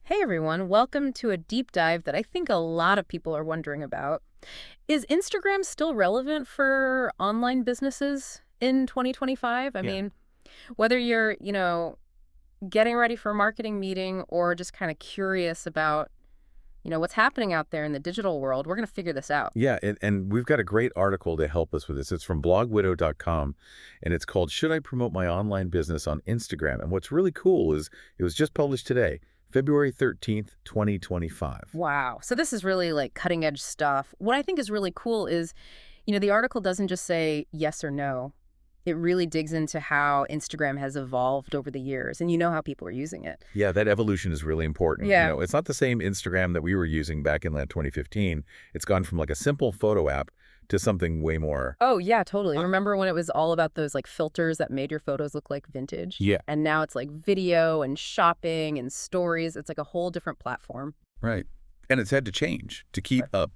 Hey everyone, welcome to a deep dive that I think a lot of people are wondering about. Is Instagram still relevant for online businesses in 2025? I Yeah. mean, whether you're, getting ready for a marketing meeting or just kind of curious about, what's happening out there in the digital world, we're going to figure this out. Yeah, and we've got a great article to help us with this. It's from blogwidow.com, and it's called Should I Promote My Online Business on Instagram? And what's really cool is it was just published today, February 13th, 2025. Wow. So this is really like cutting edge stuff. What I think is really cool is, the article doesn't just say yes or no. It really digs into how Instagram has evolved over the years, and you know how people are using it. Yeah, that evolution is really important. Yeah. It's not the same Instagram that we were using back in like 2015. It's gone from like a simple photo app to something way more. Oh, yeah, totally. Uh, Remember when it was all about those like filters that made your photos look like vintage? Yeah, And now it's like video and shopping and stories. It's like a whole different platform. right. And it's had to change to keep Right. up.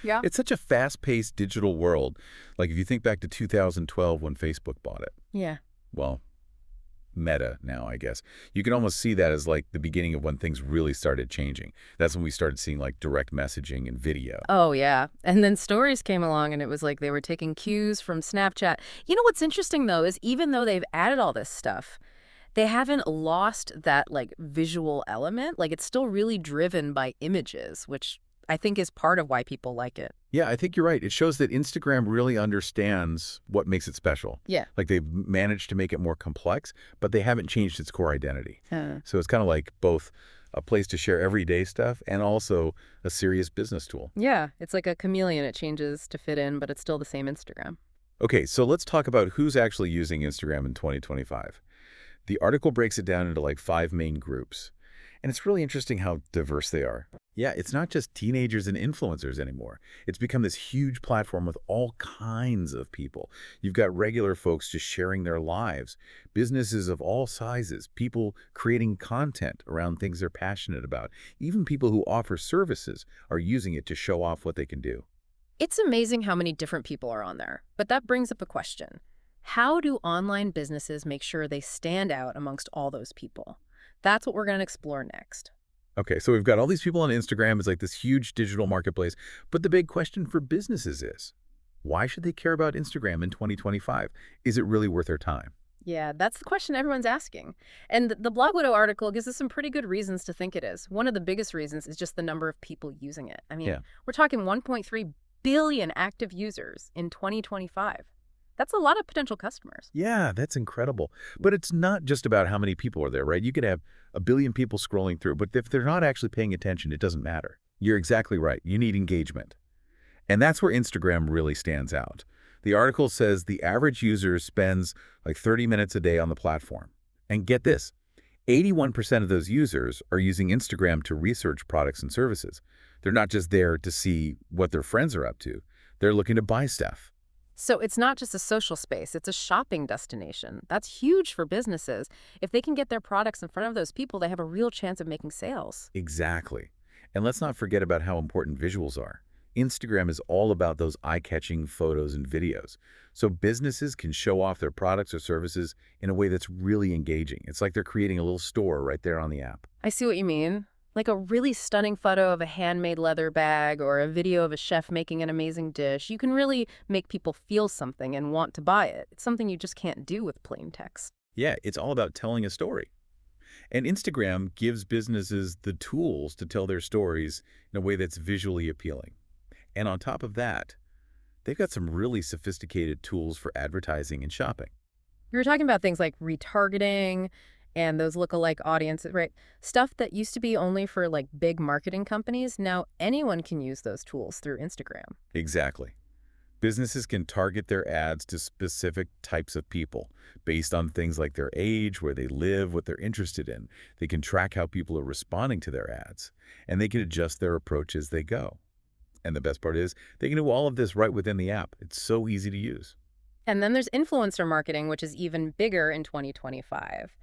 Yeah. It's such a fast-paced digital world. Like if you think back to 2012 when Facebook bought it, Yeah. well, Meta now, I guess, you can almost see that as like the beginning of when things really started changing. That's when we started seeing like direct messaging and video. Oh, yeah. And then stories came along and it was like they were taking cues from Snapchat. You know what's interesting though is even though they've added all this stuff, they haven't lost that like visual element. Like it's still really driven by images, which I think is part of why people like it. Yeah, I think you're right. It shows that Instagram really understands what makes it special. Yeah. Like they've managed to make it more complex, but they haven't changed its core identity. Huh. So it's kind of like both a place to share everyday stuff and also a serious business tool. Yeah, it's like a chameleon. It changes to fit in, but it's still the same Instagram. Okay, so let's talk about who's actually using Instagram in 2025. The article breaks it down into like 5 main groups. And it's really interesting how diverse they are. Yeah, it's not just teenagers and influencers anymore. It's become this huge platform with all kinds of people. You've got regular folks just sharing their lives, businesses of all sizes, people creating content around things they're passionate about. Even people who offer services are using it to show off what they can do. It's amazing how many different people are on there. But that brings up a question. How do online businesses make sure they stand out amongst all those people? That's what we're going to explore next. Okay, so we've got all these people on Instagram. It's like this huge digital marketplace. But the big question for businesses is, why should they care about Instagram in 2025? Is it really worth their time? Yeah, that's the question everyone's asking. And the Blog Widow article gives us some pretty good reasons to think it is. One of the biggest reasons is just the number of people using it. I mean, Yeah. we're talking 1.3 billion active users in 2025. That's a lot of potential customers. Yeah, that's incredible. But it's not just about how many people are there, right? You could have a billion people scrolling through, but if they're not actually paying attention, it doesn't matter. You're exactly right. You need engagement. And that's where Instagram really stands out. The article says the average user spends like 30 minutes a day on the platform. And get this, 81% of those users are using Instagram to research products and services. They're not just there to see what their friends are up to. They're looking to buy stuff. So it's not just a social space, it's a shopping destination. That's huge for businesses. If they can get their products in front of those people, they have a real chance of making sales. Exactly. And let's not forget about how important visuals are. Instagram is all about those eye-catching photos and videos. So businesses can show off their products or services in a way that's really engaging. It's like they're creating a little store right there on the app. I see what you mean. Like a really stunning photo of a handmade leather bag or a video of a chef making an amazing dish. You can really make people feel something and want to buy it. It's something you just can't do with plain text. Yeah, it's all about telling a story. And Instagram gives businesses the tools to tell their stories in a way that's visually appealing. And on top of that, they've got some really sophisticated tools for advertising and shopping. You were talking about things like retargeting and those lookalike audiences, right? Stuff that used to be only for like big marketing companies. Now anyone can use those tools through Instagram. Exactly. Businesses can target their ads to specific types of people based on things like their age, where they live, what they're interested in. They can track how people are responding to their ads, and they can adjust their approach as they go. And the best part is, they can do all of this right within the app. It's so easy to use. And then there's influencer marketing, which is even bigger in 2025.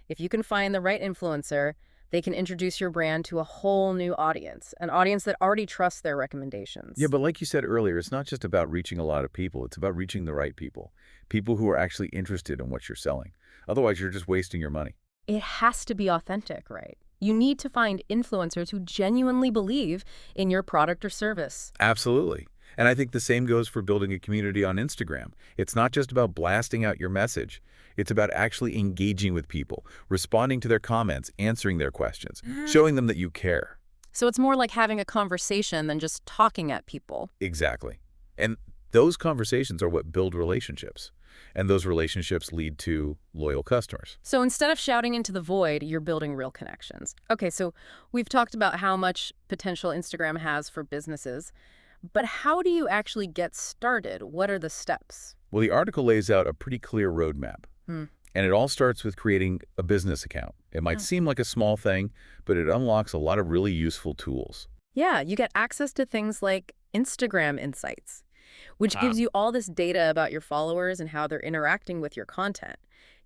If you can find the right influencer, they can introduce your brand to a whole new audience, an audience that already trusts their Yeah, recommendations. but like you said earlier, it's not just about reaching a lot of people. It's about reaching the right people, people who are actually interested in what you're selling. Otherwise, you're just wasting your money. It has to be authentic, right? You need to find influencers who genuinely believe in your product or service. Absolutely. And I think the same goes for building a community on Instagram. It's not just about blasting out your message. It's about actually engaging with people, responding to their comments, answering their questions, showing them that you care. So it's more like having a conversation than just talking at people. Exactly. And those conversations are what build relationships. And those relationships lead to loyal customers. So instead of shouting into the void, you're building real connections. Okay, so we've talked about how much potential Instagram has for businesses, but how do you actually get started? What are the steps? Well, the article lays out a pretty clear roadmap. Hmm. And it all starts with creating a business account. It might seem like a small thing, but it unlocks a lot of really useful tools. Yeah, you get access to things like Instagram Insights, which gives you all this data about your followers and how they're interacting with your content.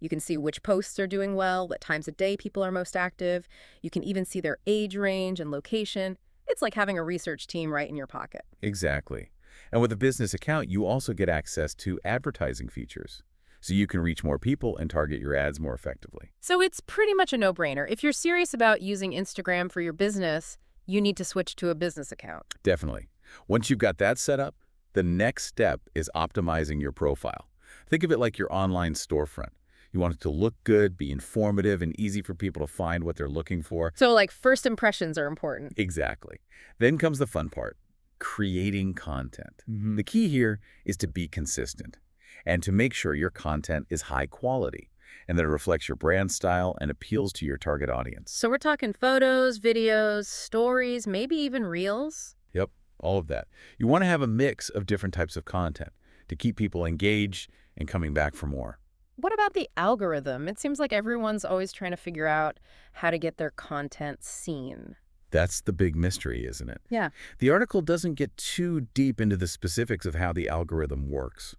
You can see which posts are doing well, what times of day people are most active. You can even see their age range and location. It's like having a research team right in your pocket. Exactly. And with a business account, you also get access to advertising features. So you can reach more people and target your ads more effectively. So it's pretty much a no-brainer. If you're serious about using Instagram for your business, you need to switch to a business account. Definitely. Once you've got that set up, the next step is optimizing your profile. Think of it like your online storefront. You want it to look good, be informative, and easy for people to find what they're looking for. So like first impressions are important. Exactly. Then comes the fun part, creating content. The key here is to be consistent and to make sure your content is high quality and that it reflects your brand style and appeals to your target audience. So we're talking photos, videos, stories, maybe even reels. Yep, all of that. You want to have a mix of different types of content to keep people engaged and coming back for more. What about the algorithm? It seems like everyone's always trying to figure out how to get their content seen. That's the big mystery, isn't it? Yeah. The article doesn't get too deep into the specifics of how the algorithm works,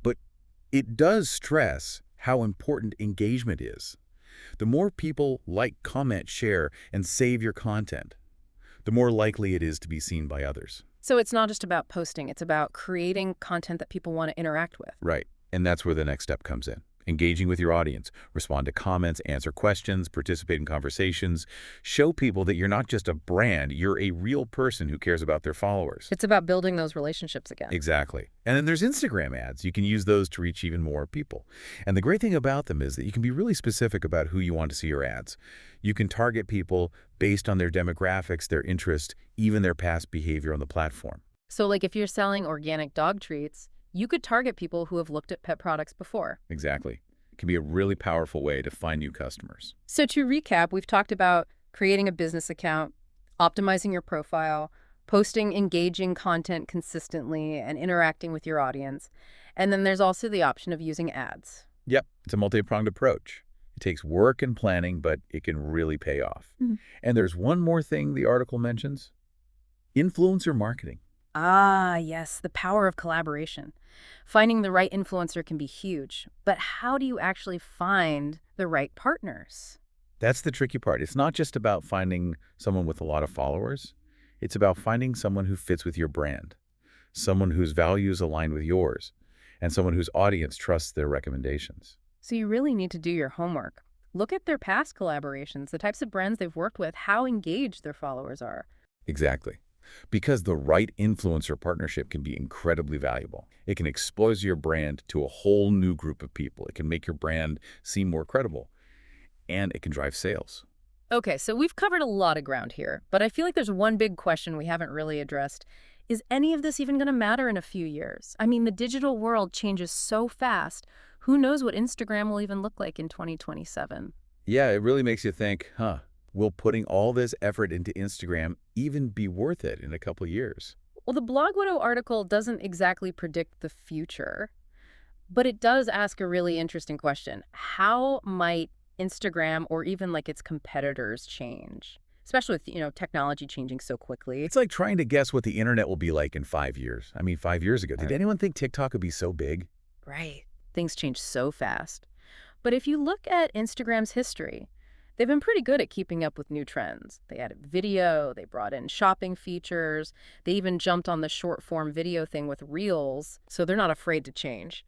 but it does stress how important engagement is. The more people like, comment, share, and save your content, the more likely it is to be seen by others. So it's not just about posting, it's about creating content that people want to interact with. Right. And that's where the next step comes in. Engaging with your audience, respond to comments, answer questions, participate in conversations. Show people that you're not just a brand, you're a real person who cares about their followers. It's about building those relationships again. Exactly. And then there's Instagram ads. You can use those to reach even more people. And the great thing about them is that you can be really specific about who you want to see your ads. You can target people based on their demographics, their interest, even their past behavior on the platform. So like if you're selling organic dog treats, you could target people who have looked at pet products before. Exactly. It can be a really powerful way to find new customers. So to recap, we've talked about creating a business account, optimizing your profile, posting engaging content consistently, and interacting with your audience. And then there's also the option of using ads. Yep, it's a multi-pronged approach. It takes work and planning, but it can really pay off. And there's one more thing the article mentions, influencer marketing. Ah, yes, the power of collaboration. Finding the right influencer can be huge, but how do you actually find the right partners? That's the tricky part. It's not just about finding someone with a lot of followers. It's about finding someone who fits with your brand, someone whose values align with yours, and someone whose audience trusts their recommendations. So you really need to do your homework. Look at their past collaborations, the types of brands they've worked with, how engaged their followers are. Exactly. Because the right influencer partnership can be incredibly valuable. It can expose your brand to a whole new group of people. It can make your brand seem more credible, and it can drive sales. Okay, so we've covered a lot of ground here, but I feel like there's one big question we haven't really addressed. Is any of this even going to matter in a few years? I mean, the digital world changes so fast. Who knows what Instagram will even look like in 2027? Yeah, it really makes you think, will putting all this effort into Instagram even be worth it in a couple of years? Well, the Blog Widow article doesn't exactly predict the future, but it does ask a really interesting question. How might Instagram or even like its competitors change? Especially with, technology changing so quickly. It's like trying to guess what the internet will be like in 5 years. I mean, 5 years ago, did anyone think TikTok would be so big? Right. Things change so fast. But if you look at Instagram's history, they've been pretty good at keeping up with new trends. They added video, they brought in shopping features, they even jumped on the short-form video thing with Reels, so they're not afraid to change.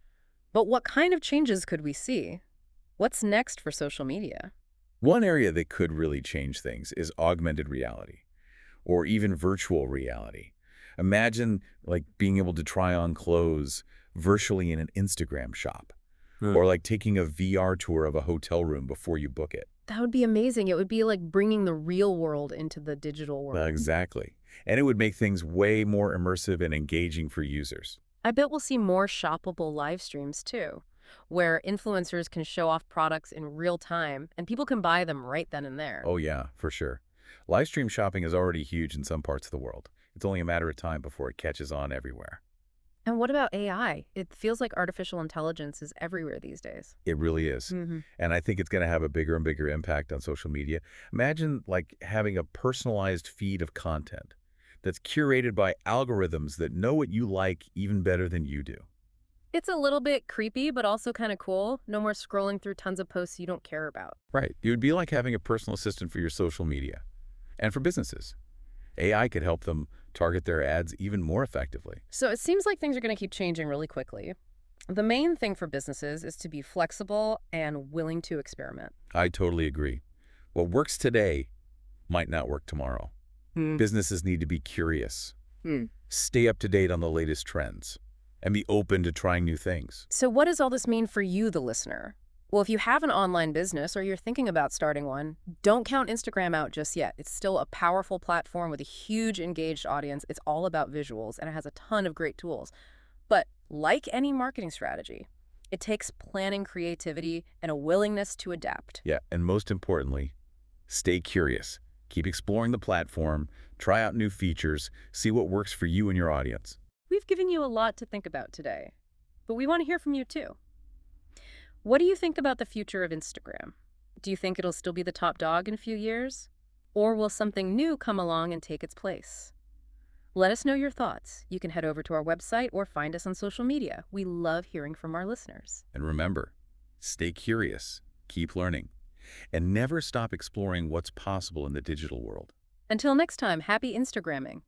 But what kind of changes could we see? What's next for social media? One area that could really change things is augmented reality, or even virtual reality. Imagine like being able to try on clothes virtually in an Instagram shop, or like taking a VR tour of a hotel room before you book it. That would be amazing. It would be like bringing the real world into the digital world. Exactly. And it would make things way more immersive and engaging for users. I bet we'll see more shoppable live streams too, where influencers can show off products in real time and people can buy them right then and there. Oh yeah, for sure. Live stream shopping is already huge in some parts of the world. It's only a matter of time before it catches on everywhere. And what about AI? It feels like artificial intelligence is everywhere these days. It really is. And I think it's going to have a bigger and bigger impact on social media. Imagine like having a personalized feed of content that's curated by algorithms that know what you like even better than you do. It's a little bit creepy, but also kind of cool. No more scrolling through tons of posts you don't care about. Right. It would be like having a personal assistant for your social media. And for businesses, AI could help them target their ads even more effectively. So it seems like things are going to keep changing really quickly. The main thing for businesses is to be flexible and willing to experiment. I totally agree. What works today might not work tomorrow. Businesses need to be curious, stay up to date on the latest trends, and be open to trying new things. So what does all this mean for you, the listener? Well, if you have an online business or you're thinking about starting one, don't count Instagram out just yet. It's still a powerful platform with a huge engaged audience. It's all about visuals, and it has a ton of great tools. But like any marketing strategy, it takes planning, creativity, and a willingness to adapt. Yeah, and most importantly, stay curious. Keep exploring the platform, try out new features, see what works for you and your audience. We've given you a lot to think about today, but we want to hear from you too. What do you think about the future of Instagram? Do you think it'll still be the top dog in a few years? Or will something new come along and take its place? Let us know your thoughts. You can head over to our website or find us on social media. We love hearing from our listeners. And remember, stay curious, keep learning, and never stop exploring what's possible in the digital world. Until next time, happy Instagramming.